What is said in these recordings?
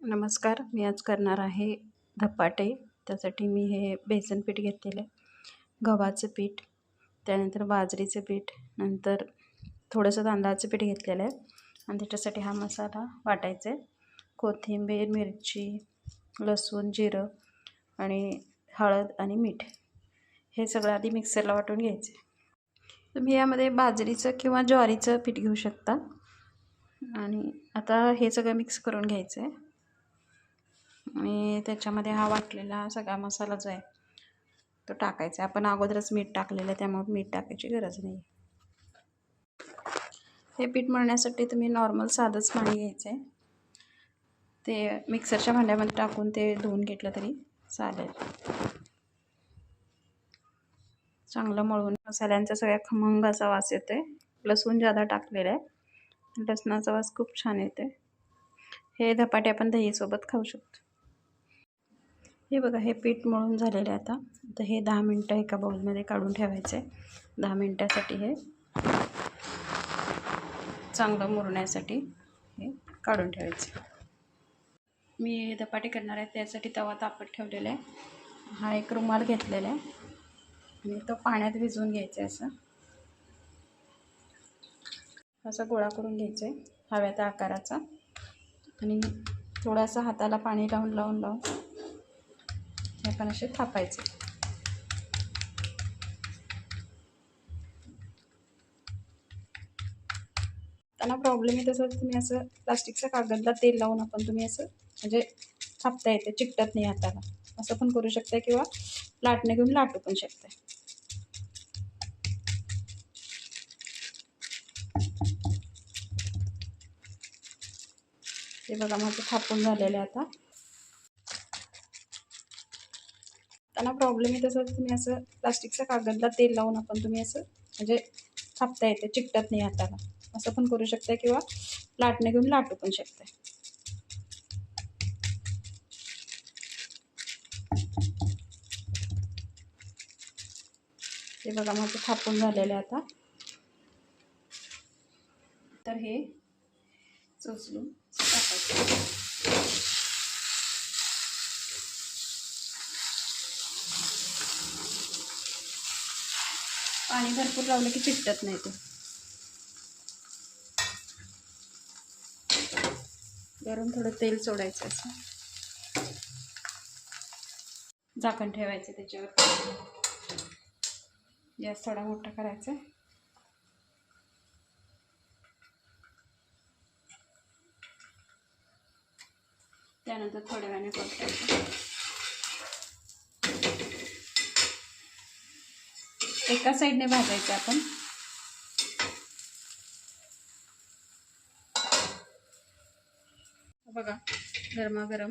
नमस्कार. मी आज करणार आहे धपाटे. त्यासाठी मी हे बेसन पीठ घेतलेलं आहे, गव्हाचं पीठ, त्यानंतर बाजरीचं पीठ, नंतर थोडंसं तांदळाचं पीठ घेतलेलं आहे आणि त्याच्यासाठी हा मसाला वाटायचा आहे. कोथिंबीर, मिरची, लसूण, जिरं आणि हळद आणि मीठ हे सगळं आधी मिक्सरला वाटून घ्यायचं आहे. तुम्ही यामध्ये बाजरीचं किंवा ज्वारीचं पीठ घेऊ शकता. आणि आता हे सगळं मिक्स करून घ्यायचं आहे आणि त्याच्यामध्ये हा वाटलेला सगळा मसाला जो आहे तो टाकायचा. आपण अगोदरच मीठ टाकलेलं आहे, त्यामुळे मीठ टाकायची गरज नाही. हे पीठ मळण्यासाठी तुम्ही नॉर्मल साधंच पाणी घ्यायचं आहे. ते मिक्सरच्या भांड्यामध्ये टाकून ते धुवून घेतलं तरी चालेल. चांगलं मळून मसाल्यांचा सगळ्या खमंग असा वास येतोय. लसूण जादा टाकलेलं आहे, लसणाचा वास खूप छान येते. हे धपाटे आपण दहीसोबत खाऊ शकतो. हे बघा, हे पीठ मळून झालेलं आहे. आता हे 10 मिनटं एका बाउलमध्ये काढून ठेवायचं आहे. 10 मिनटासाठी हे चांगलं मुरण्यासाठी हे काढून ठेवायचं. मी धपाटे करणार आहे त्यासाठी तवा तापत ठेवलेला आहे. हा एक रुमाल घेतलेला आहे आणि तो पाण्यात भिजवून घ्यायचा आहे. असा गोळा करून घ्यायचा आहे हव्या त्या आकाराचा आणि थोडासा हाताला पाणी लावून हे आपण असे थापायचे. त्यांना प्रॉब्लेम येत असेल तुम्ही असं प्लास्टिकच्या कागदला तेल लावून आपण तुम्ही असं म्हणजे थापता येते, चिकटत नाही हाताला, असं पण करू शकता किंवा लाटणे घेऊन लाटू पण शकता. हे बघा माझं थापून झालेलं आहे. आता त्यांना प्रॉब्लेम येत असेल तुम्ही असं प्लास्टिकच्या कागदला तेल लावून आपण तुम्ही असं म्हणजे थापता येते, चिकटत नाही हाताला, असं पण करू शकता किंवा लाटणे घेऊन लाटू पण शकता. हे बघा माझं थापून झालेलं आहे. आता तर हे चोचलून टाकायचं. पाणी भरपूर लावलं की चिकटत नाही. ते वरून थोडं तेल सोडायचं, असं झाकण ठेवायचं त्याच्यावर. गॅस थोडा मोठा करायचा. त्यानंतर थोड्या वेळाने परतायचं. एका साईडने भाजायचं आपण. बघा, गरमागरम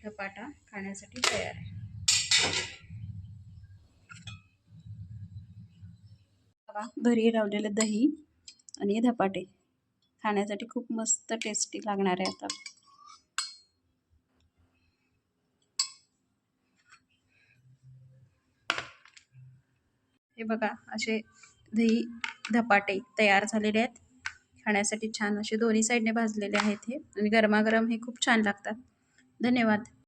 धपाटा खाण्यासाठी तयार आहे. घरी लावलेलं दही आणि धपाटे खाण्यासाठी खूप मस्त टेस्टी लागणार आहे. आता हे बघा, असे दही धपाटे तयार झालेले आहेत. खाण्यासाठी छान असे दोन्ही साईडने भाजलेले आहेत हे, आणि गरमागरम हे खूप छान लागतात. धन्यवाद.